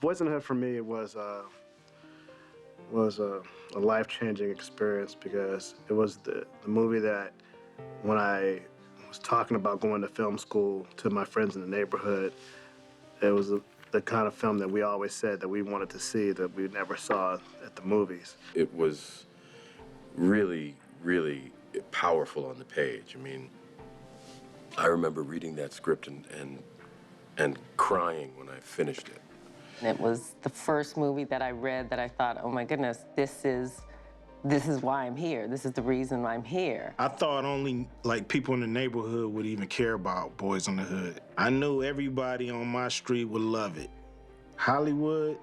Boyz N The Hood for me was a life-changing experience because it was the movie that when I was talking about going to film school to my friends in the neighborhood, it was the kind of film that we always said that we wanted to see that we never saw at the movies. It was really, really powerful on the page. I mean, I remember reading that script and crying when I finished it. It was the first movie that I read that I thought, oh my goodness, this is why I'm here. This is the reason I'm here. I thought only like people in the neighborhood would even care about Boyz N The Hood. I knew everybody on my street would love it. Hollywood,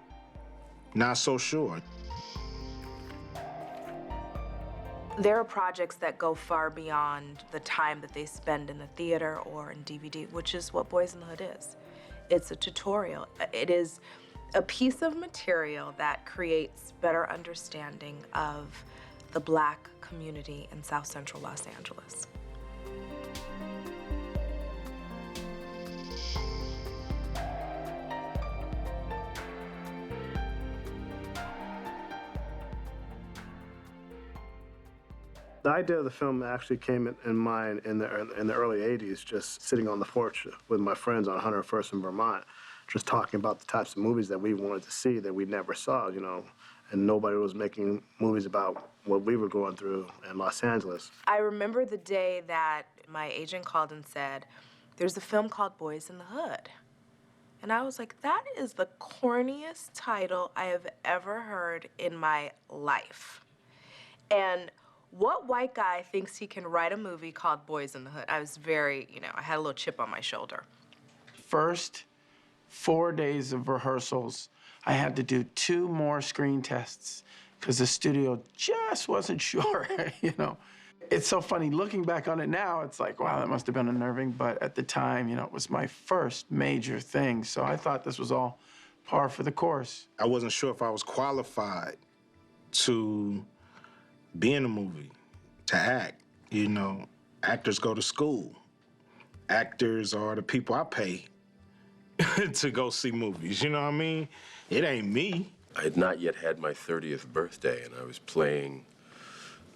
not so sure. There are projects that go far beyond the time that they spend in the theater or in DVD, which is what Boyz N The Hood is. It's a tutorial. It is a piece of material that creates better understanding of the Black community in South Central Los Angeles. The idea of the film actually came in mind in the early 80s, just sitting on the porch with my friends on 101st in Vermont, just talking about the types of movies that we wanted to see that we never saw, you know, and nobody was making movies about what we were going through in Los Angeles. I remember the day that my agent called and said, there's a film called Boyz N The Hood. And I was like, that is the corniest title I have ever heard in my life. And what white guy thinks he can write a movie called Boyz N The Hood? I was very, I had a little chip on my shoulder. First 4 days of rehearsals, I had to do 2 more screen tests because the studio just wasn't sure, It's so funny, looking back on it now, it's like, wow, that must have been unnerving, but at the time, it was my first major thing, so I thought this was all par for the course. I wasn't sure if I was qualified to be in a movie, to act. Actors go to school. Actors are the people I pay to go see movies, you know what I mean? It ain't me. I had not yet had my 30th birthday, and I was playing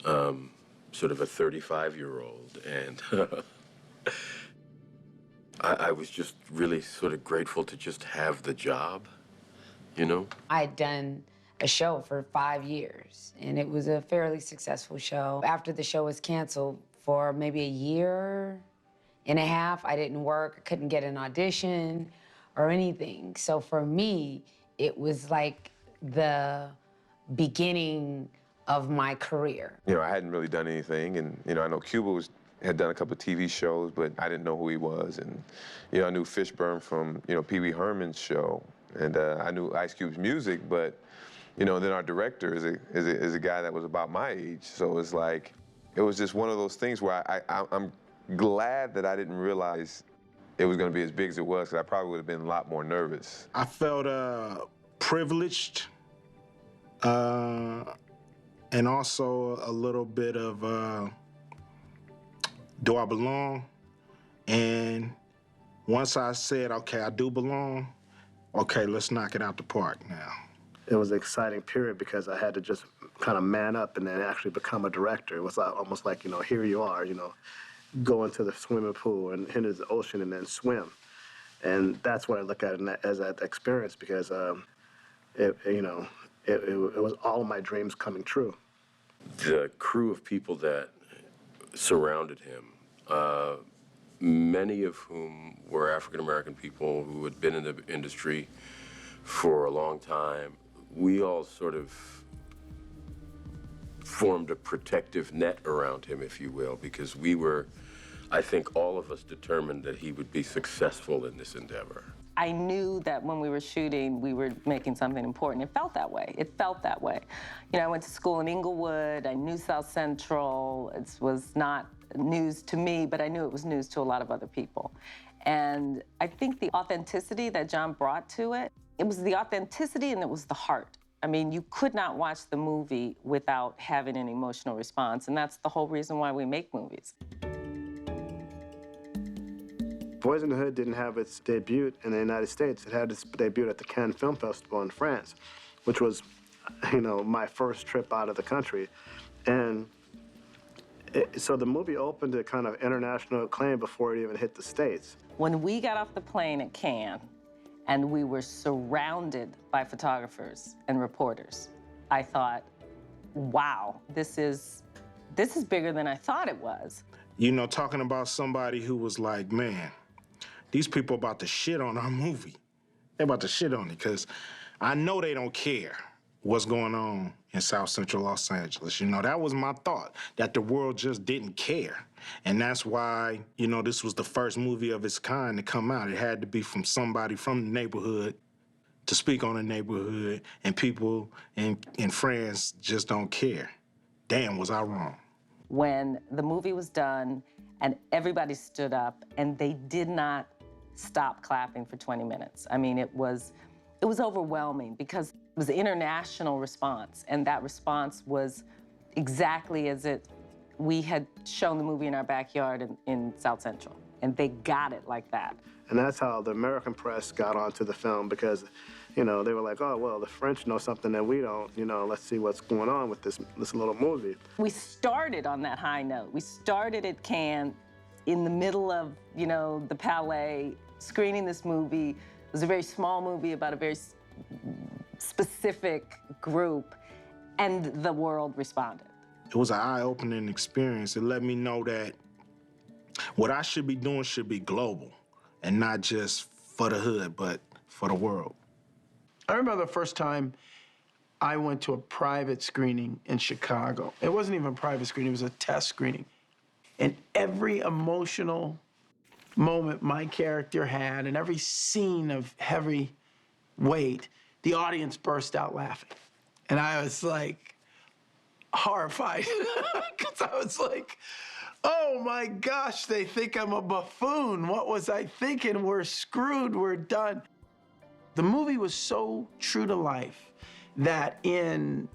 sort of a 35-year-old, and I was just really sort of grateful to just have the job, I had done a show for 5 years, and it was a fairly successful show. After the show was canceled for maybe a year and a half, I didn't work, I couldn't get an audition or anything. So for me, it was like the beginning of my career. I hadn't really done anything, and I know Cuba had done a couple of TV shows, but I didn't know who he was. And I knew Fishburne from Pee Wee Herman's show, and I knew Ice Cube's music, but then our director is a guy that was about my age. So it's like, it was just one of those things where I'm glad that I didn't realize it was going to be as big as it was, because I probably would have been a lot more nervous. I felt privileged, and also a little bit of, do I belong? And once I said, okay, I do belong, okay, let's knock it out the park now. It was an exciting period because I had to just kind of man up and then actually become a director. It was almost like, here you are, go into the swimming pool and into the ocean and then swim. And that's what I look at as that experience, because it was all of my dreams coming true. The crew of people that surrounded him, many of whom were African-American people who had been in the industry for a long time, we all sort of formed a protective net around him, if you will, because we were, I think all of us determined that he would be successful in this endeavor. I knew that when we were shooting, we were making something important. It felt that way. It felt that way. I went to school in Inglewood. I knew South Central. It was not news to me, but I knew it was news to a lot of other people. And I think the authenticity that John brought to it, it was the authenticity and it was the heart. I mean, you could not watch the movie without having an emotional response, and that's the whole reason why we make movies. Boyz N The Hood didn't have its debut in the United States. It had its debut at the Cannes Film Festival in France, which was, my first trip out of the country. And so the movie opened to kind of international acclaim before it even hit the States. When we got off the plane at Cannes and we were surrounded by photographers and reporters, I thought, wow, this is bigger than I thought it was. Talking about somebody who was like, man, these people about to shit on our movie. They're about to shit on it because I know they don't care what's going on in South Central Los Angeles. That was my thought, that the world just didn't care. And that's why, this was the first movie of its kind to come out. It had to be from somebody from the neighborhood to speak on the neighborhood, and people in France just don't care. Damn, was I wrong. When the movie was done and everybody stood up and they did not stop clapping for 20 minutes. I mean, it was overwhelming because it was an international response, and that response was exactly as we had shown the movie in our backyard in South Central, and they got it like that. And that's how the American press got onto the film because, they were like, oh, well, the French know something that we don't, let's see what's going on with this little movie. We started on that high note. We started at Cannes in the middle of, the Palais, screening this movie. It was a very small movie about a very specific group, and the world responded. It was an eye-opening experience. It let me know that what I should be doing should be global and not just for the hood, but for the world. I remember the first time I went to a private screening in Chicago. It wasn't even a private screening, it was a test screening. And every emotional moment my character had and every scene of heavy weight, the audience burst out laughing. And I was like horrified because I was like, oh my gosh, they think I'm a buffoon. What was I thinking? We're screwed, we're done. The movie was so true to life that in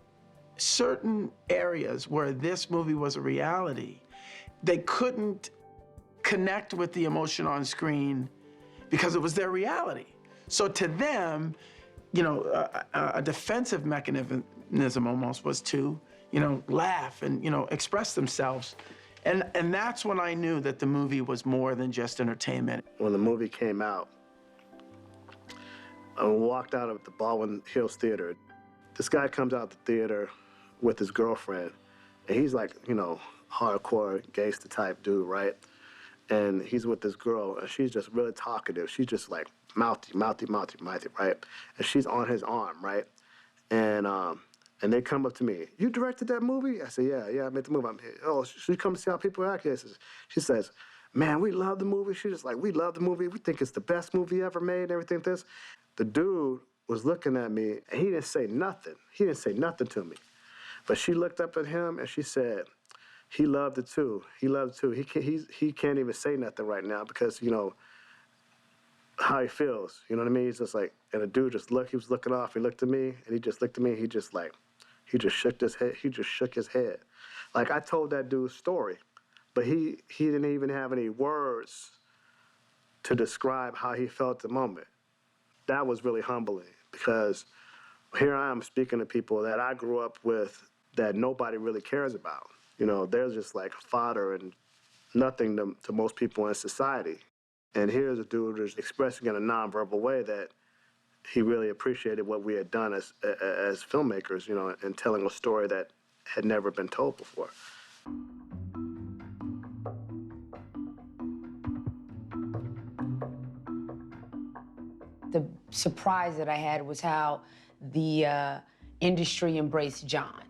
certain areas where this movie was a reality, they couldn't connect with the emotion on screen because it was their reality. So to them, a defensive mechanism almost was to, laugh and, express themselves. And that's when I knew that the movie was more than just entertainment. When the movie came out, I walked out of the Baldwin Hills Theater. This guy comes out the theater with his girlfriend, and he's like, hardcore gangster type dude, right? And he's with this girl, and she's just really talkative. She's just like mouthy, right? And she's on his arm, right? And they come up to me. You directed that movie? I said, yeah, I made the movie. I'm here. Oh, she come to see how people act here. She says, man, we love the movie. She's just like, we love the movie. We think it's the best movie ever made and everything. The dude was looking at me, and he didn't say nothing. He didn't say nothing to me. But she looked up at him, and she said, he loved it too. He loved it too. He can't even say nothing right now because, how he feels. You know what I mean? He's just like, and the dude he was looking off. He looked at me, and he just looked at me. He just shook his head. He just shook his head. Like, I told that dude's story, but he didn't even have any words to describe how he felt at the moment. That was really humbling because here I am speaking to people that I grew up with that nobody really cares about. They're just like fodder and nothing to most people in society. And here's a dude who's expressing in a nonverbal way that he really appreciated what we had done as filmmakers, and telling a story that had never been told before. The surprise that I had was how the industry embraced John.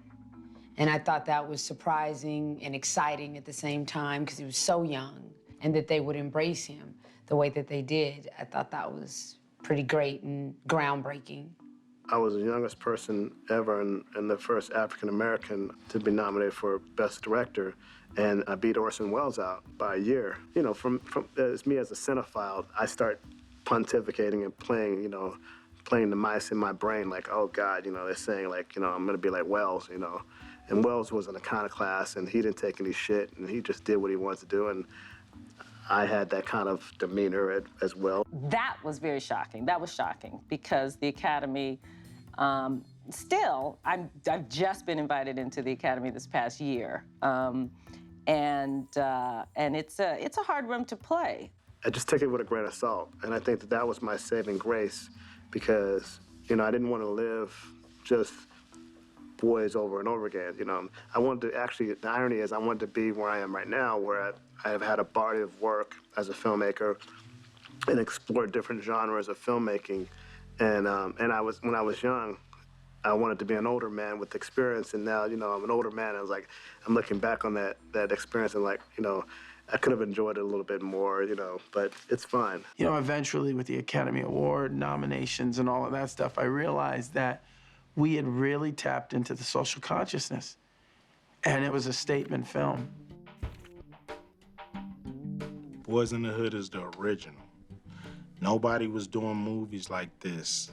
And I thought that was surprising and exciting at the same time because he was so young, and that they would embrace him the way that they did. I thought that was pretty great and groundbreaking. I was the youngest person ever and the first African-American to be nominated for Best Director, and I beat Orson Welles out by a year. From as me as a cinephile, I start pontificating and playing the mice in my brain, like, oh God, they're saying like, I'm gonna be like Welles, And Welles was an iconoclast, and he didn't take any shit, and he just did what he wanted to do, and I had that kind of demeanor as well. That was very shocking. That was shocking because the Academy, still, I've just been invited into the Academy this past year, and it's a hard room to play. I just take it with a grain of salt, and I think that was my saving grace, because I didn't want to live just boys over and over again. I wanted to actually. The irony is, I wanted to be where I am right now, where I have had a body of work as a filmmaker and explored different genres of filmmaking. And when I was young, I wanted to be an older man with experience, and now I'm an older man. I was like, I'm looking back on that experience, and like I could have enjoyed it a little bit more, but it's fine. Eventually with the Academy Award nominations and all of that stuff, I realized that we had really tapped into the social consciousness, and it was a statement film. Boyz N The Hood is the original. Nobody was doing movies like this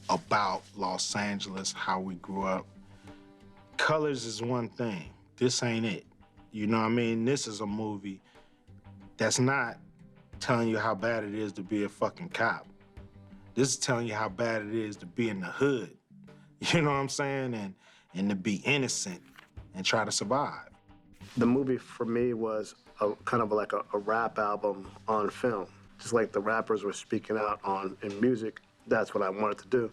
about Los Angeles, how we grew up. Colors is one thing. This ain't it. You know what I mean? This is a movie that's not telling you how bad it is to be a fucking cop. This is telling you how bad it is to be in the hood. You know what I'm saying? And to be innocent and try to survive. The movie for me was kind of like a rap album on film. Just like the rappers were speaking out in music, that's what I wanted to do.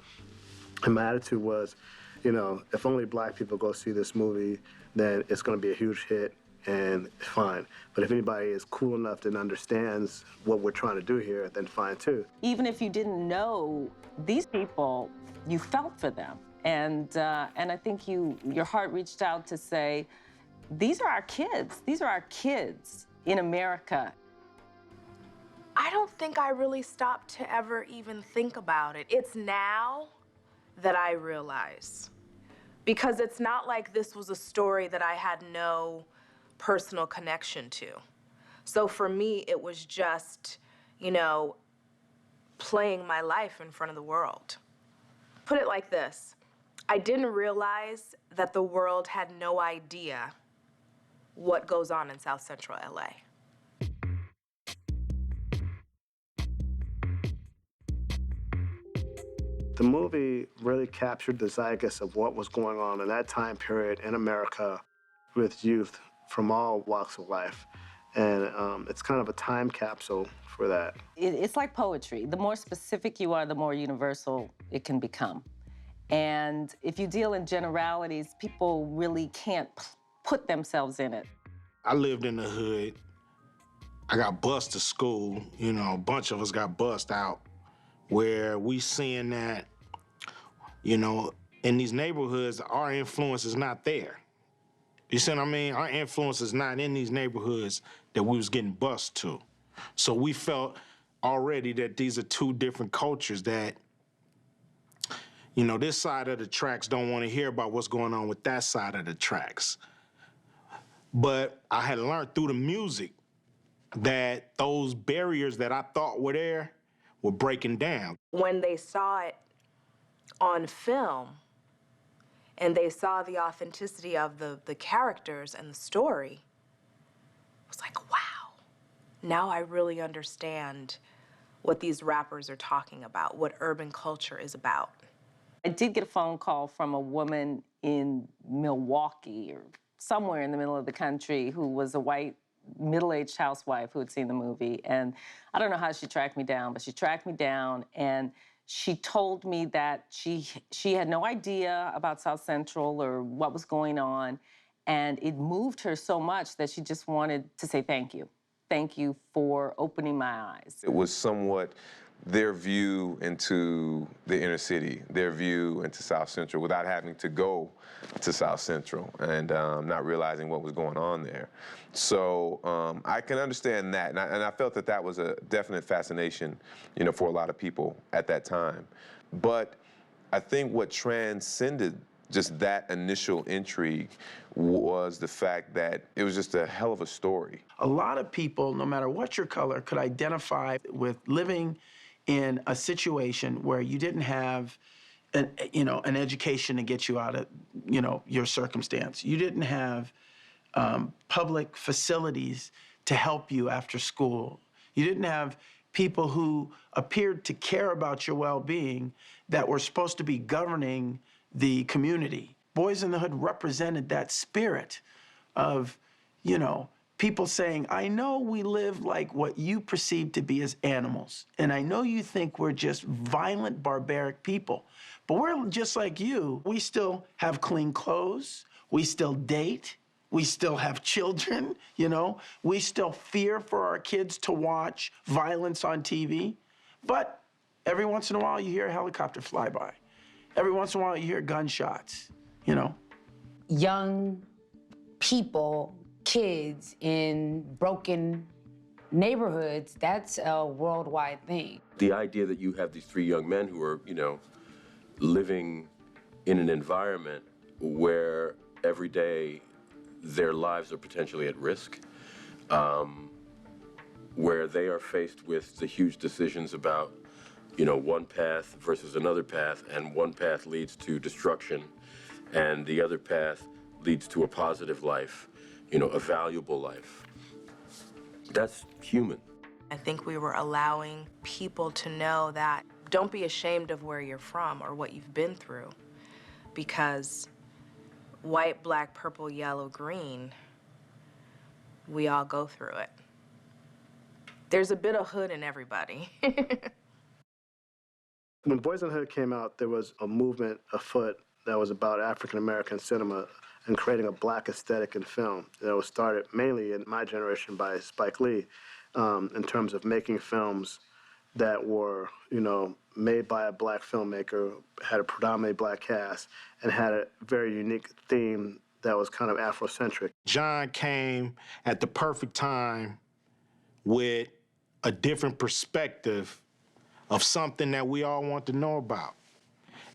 And my attitude was, if only black people go see this movie, then it's going to be a huge hit and fine. But if anybody is cool enough and understands what we're trying to do here, then fine too. Even if you didn't know these people, you felt for them. And I think your heart reached out to say, these are our kids. These are our kids in America. I don't think I really stopped to ever even think about it. It's now that I realize. Because it's not like this was a story that I had no personal connection to. So for me, it was just, playing my life in front of the world. Put it like this. I didn't realize that the world had no idea what goes on in South Central L.A. The movie really captured the zeitgeist of what was going on in that time period in America with youth from all walks of life. And it's kind of a time capsule for that. It's like poetry. The more specific you are, the more universal it can become. And if you deal in generalities, people really can't put themselves in it. I lived in the hood. I got bused to school. A bunch of us got bused out, where we seeing that, in these neighborhoods, our influence is not there. You see what I mean? Our influence is not in these neighborhoods that we was getting bused to. So we felt already that these are two different cultures that, this side of the tracks don't want to hear about what's going on with that side of the tracks. But I had learned through the music that those barriers that I thought were there were breaking down. When they saw it on film and they saw the authenticity of the characters and the story, it was like, wow, now I really understand what these rappers are talking about, what urban culture is about. I did get a phone call from a woman in Milwaukee or somewhere in the middle of the country who was a white middle-aged housewife who had seen the movie. And I don't know how she tracked me down, but she tracked me down and she told me that she had no idea about South Central or what was going on. And it moved her so much that she just wanted to say thank you. Thank you for opening my eyes. It was somewhat their view into the inner city, their view into South Central without having to go to South Central and not realizing what was going on there. So I can understand that, and I felt that was a definite fascination, for a lot of people at that time. But I think what transcended just that initial intrigue was the fact that it was just a hell of a story. A lot of people, no matter what your color, could identify with living in a situation where you didn't have an education to get you out of, your circumstance. You didn't have public facilities to help you after school. You didn't have people who appeared to care about your well-being that were supposed to be governing the community. Boyz N The Hood represented that spirit of, you know, people saying, I know we live like what you perceive to be as animals, and I know you think we're just violent, barbaric people, but we're just like you. We still have clean clothes, we still date, we still have children, you know? We still fear for our kids to watch violence on TV, but every once in a while you hear a helicopter fly by. Every once in a while you hear gunshots, you know? Young people, kids in broken neighborhoods, that's a worldwide thing. The idea that you have these three young men who are, living in an environment where every day their lives are potentially at risk, where they are faced with the huge decisions about, one path versus another path, and one path leads to destruction, and the other path leads to a positive life, a valuable life. That's human. I think we were allowing people to know that don't be ashamed of where you're from or what you've been through, because white, black, purple, yellow, green, we all go through it. There's a bit of hood in everybody. When Boyz N The Hood came out, there was a movement afoot that was about African-American cinema and creating a black aesthetic in film. That was started mainly in my generation by Spike Lee, in terms of making films that were, made by a black filmmaker, had a predominantly black cast, and had a very unique theme that was kind of Afrocentric. John came at the perfect time with a different perspective of something that we all want to know about.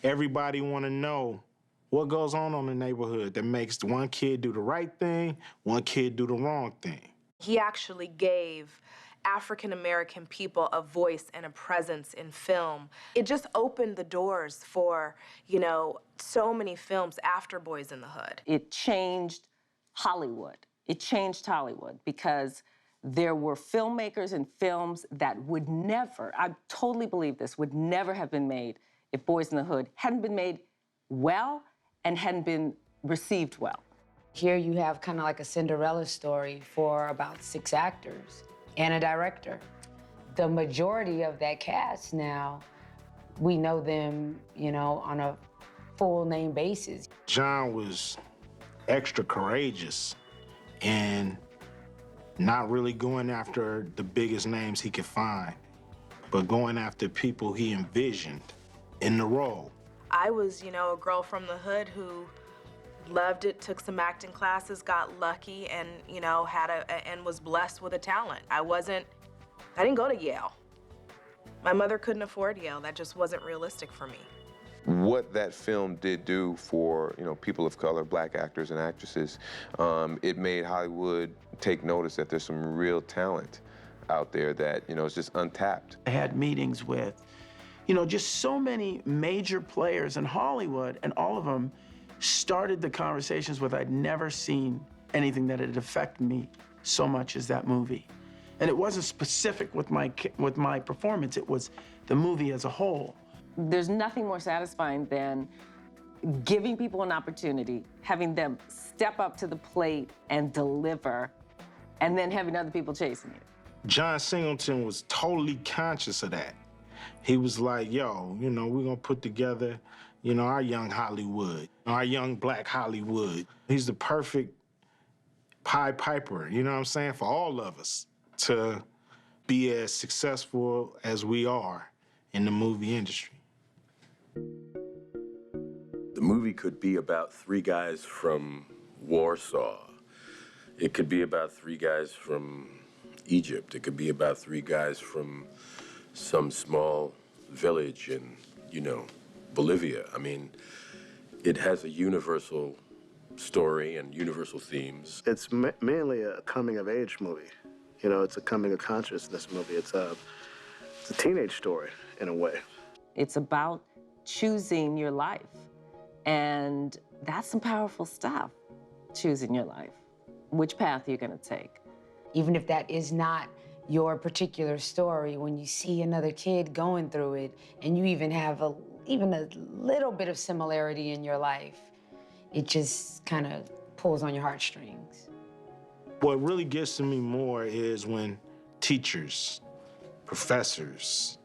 Everybody want to know what goes on in the neighborhood that makes one kid do the right thing, one kid do the wrong thing. He actually gave African-American people a voice and a presence in film. It just opened the doors for, so many films after Boyz N The Hood. It changed Hollywood. It changed Hollywood because there were filmmakers and films that would never, I totally believe this, would never have been made if Boyz N The Hood hadn't been made well and hadn't been received well. Here you have kind of like a Cinderella story for about 6 actors and a director. The majority of that cast now, we know them, on a full name basis. John was extra courageous and not really going after the biggest names he could find, but going after people he envisioned in the role. I was, a girl from the hood who loved it, took some acting classes, got lucky, and, and was blessed with a talent. I didn't go to Yale. My mother couldn't afford Yale. That just wasn't realistic for me. What that film did do for, people of color, black actors and actresses, it made Hollywood take notice that there's some real talent out there that, is just untapped. I had meetings with, just so many major players in Hollywood, and all of them started the conversations with, I'd never seen anything that had affected me so much as that movie. And it wasn't specific with my performance, it was the movie as a whole. There's nothing more satisfying than giving people an opportunity, having them step up to the plate and deliver, and then having other people chasing you. John Singleton was totally conscious of that. He was like, yo, we're gonna put together, our young Hollywood, our young black Hollywood. He's the perfect Pied Piper, you know what I'm saying, for all of us to be as successful as we are in the movie industry. The movie could be about 3 guys from Warsaw. It could be about 3 guys from Egypt. It could be about 3 guys from some small village in, Bolivia. I mean, it has a universal story and universal themes. It's mainly a coming-of-age movie. It's a coming-of-consciousness movie. It's a teenage story, in a way. It's about choosing your life. And that's some powerful stuff, choosing your life. Which path you're gonna take. Even if that is not your particular story, when you see another kid going through it and you even have even a little bit of similarity in your life, it just kind of pulls on your heartstrings. What really gets to me more is when teachers, professors,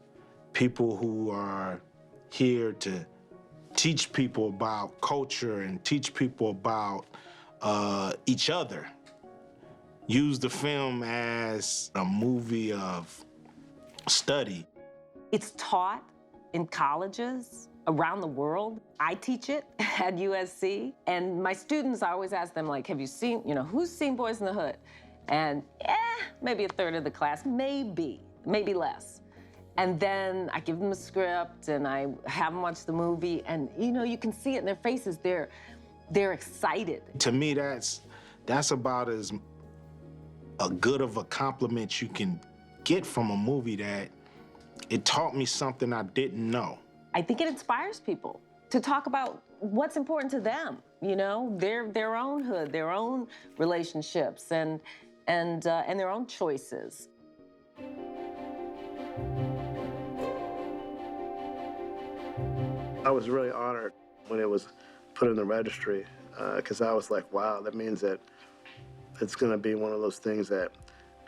people who are here to teach people about culture and teach people about each other, use the film as a movie of study. It's taught in colleges around the world. I teach it at USC, and my students, I always ask them, like, have you seen, who's seen Boyz N The Hood? And maybe a third of the class, maybe less. And then I give them a script and I have them watch the movie, and you can see it in their faces. They're excited. To me, that's about as a good of a compliment you can get from a movie, that it taught me something I didn't know. I think it inspires people to talk about what's important to them, their own hood, their own relationships, and their own choices. I was really honored when it was put in the registry, because I was like, wow, that means that it's going to be one of those things that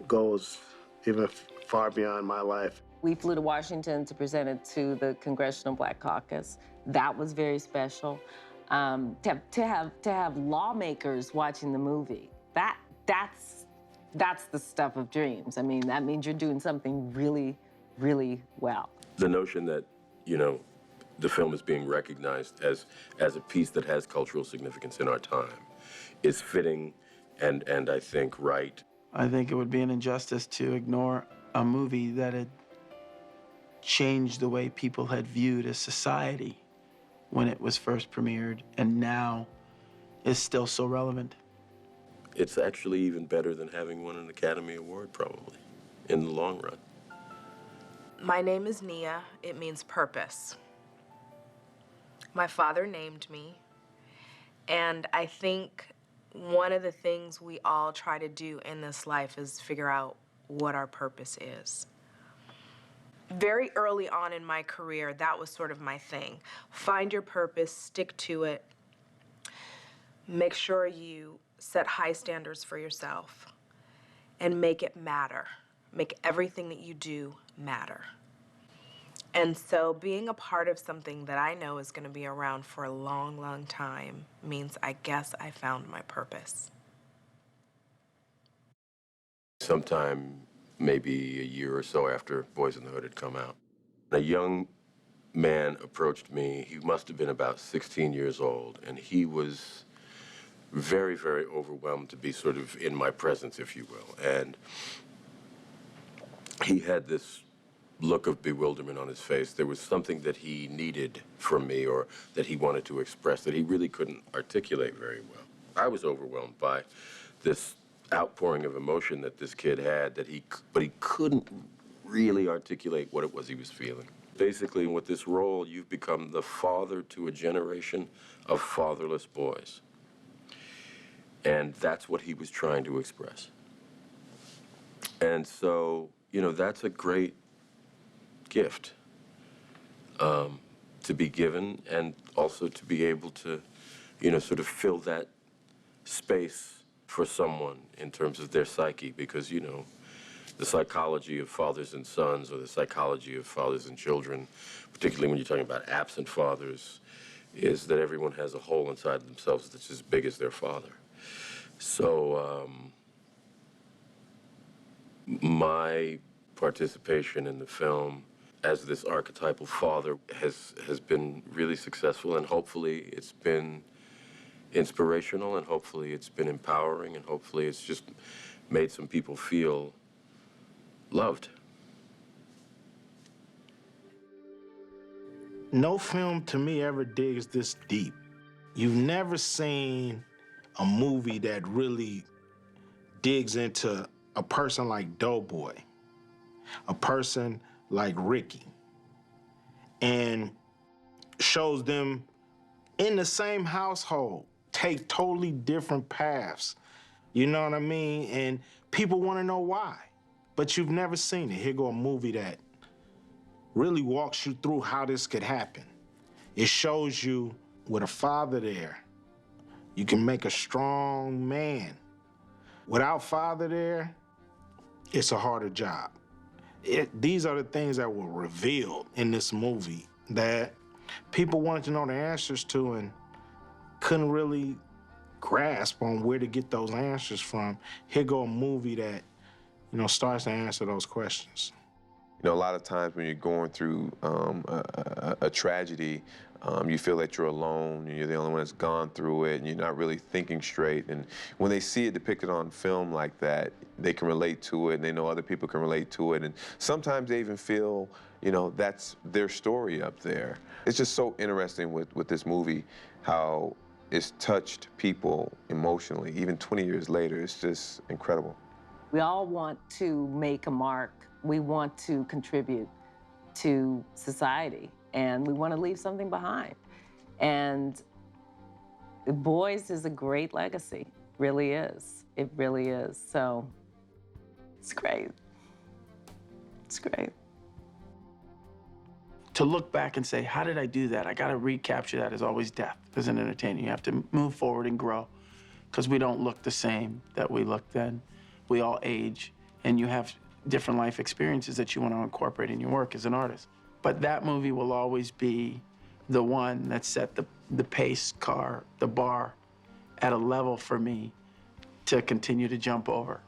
goes even far beyond my life. We flew to Washington to present it to the Congressional Black Caucus. That was very special. To have lawmakers watching the movie, that's the stuff of dreams. I mean, that means you're doing something really, really well. The notion that, the film is being recognized as a piece that has cultural significance in our time is fitting and I think right. I think it would be an injustice to ignore a movie that had changed the way people had viewed a society when it was first premiered, and now is still so relevant. It's actually even better than having won an Academy Award, probably, in the long run. My name is Nia. It means purpose. My father named me, and I think one of the things we all try to do in this life is figure out what our purpose is. Very early on in my career, that was sort of my thing. Find your purpose, stick to it, make sure you set high standards for yourself, and make it matter. Make everything that you do matter. And so being a part of something that I know is going to be around for a long, long time means I guess I found my purpose. Sometime, maybe a year or so after Boyz N The Hood had come out, a young man approached me. He must have been about 16 years old, and he was very, very overwhelmed to be sort of in my presence, if you will. And he had this look of bewilderment on his face. There was something that he needed from me, or that he wanted to express, that he really couldn't articulate very well. I was overwhelmed by this outpouring of emotion that this kid had, but he couldn't really articulate what it was he was feeling. Basically, with this role, you've become the father to a generation of fatherless boys. And that's what he was trying to express. And so, that's a great gift to be given, and also to be able to, sort of fill that space for someone in terms of their psyche, because, the psychology of fathers and sons, or the psychology of fathers and children, particularly when you're talking about absent fathers, is that everyone has a hole inside themselves that's as big as their father. So my participation in the film as this archetypal father has been really successful, and hopefully it's been inspirational, and hopefully it's been empowering, and hopefully it's just made some people feel loved. No film to me ever digs this deep. You've never seen a movie that really digs into a person like Doughboy, a person like Ricky, and shows them in the same household take totally different paths. You know what I mean? And people want to know why, but you've never seen it. Here go a movie that really walks you through how this could happen. It shows you with a father there, you can make a strong man. Without father there, it's a harder job. These are the things that were revealed in this movie that people wanted to know the answers to and couldn't really grasp on where to get those answers from. Here go a movie that, starts to answer those questions. A lot of times when you're going through a tragedy, you feel that you're alone and you're the only one that's gone through it and you're not really thinking straight. And when they see it depicted on film like that, they can relate to it and they know other people can relate to it. And sometimes they even feel, that's their story up there. It's just so interesting with this movie, how it's touched people emotionally. Even 20 years later, it's just incredible. We all want to make a mark. We want to contribute to society, and we want to leave something behind. And Boyz is a great legacy, really is. It really is. So it's great. It's great. To look back and say, how did I do that? I got to recapture that is always death as an entertainer. You have to move forward and grow because we don't look the same that we looked then. We all age, and you have different life experiences that you want to incorporate in your work as an artist. But that movie will always be the one that set the pace car, the bar, at a level for me to continue to jump over.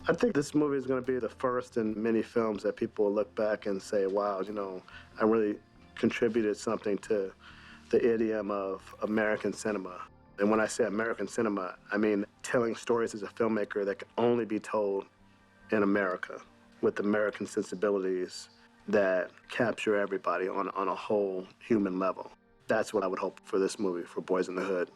I think this movie is going to be the first in many films that people will look back and say, wow, I really contributed something to the idiom of American cinema. And when I say American cinema, I mean telling stories as a filmmaker that can only be told in America with American sensibilities that capture everybody on a whole human level. That's what I would hope for this movie, for Boyz N The Hood.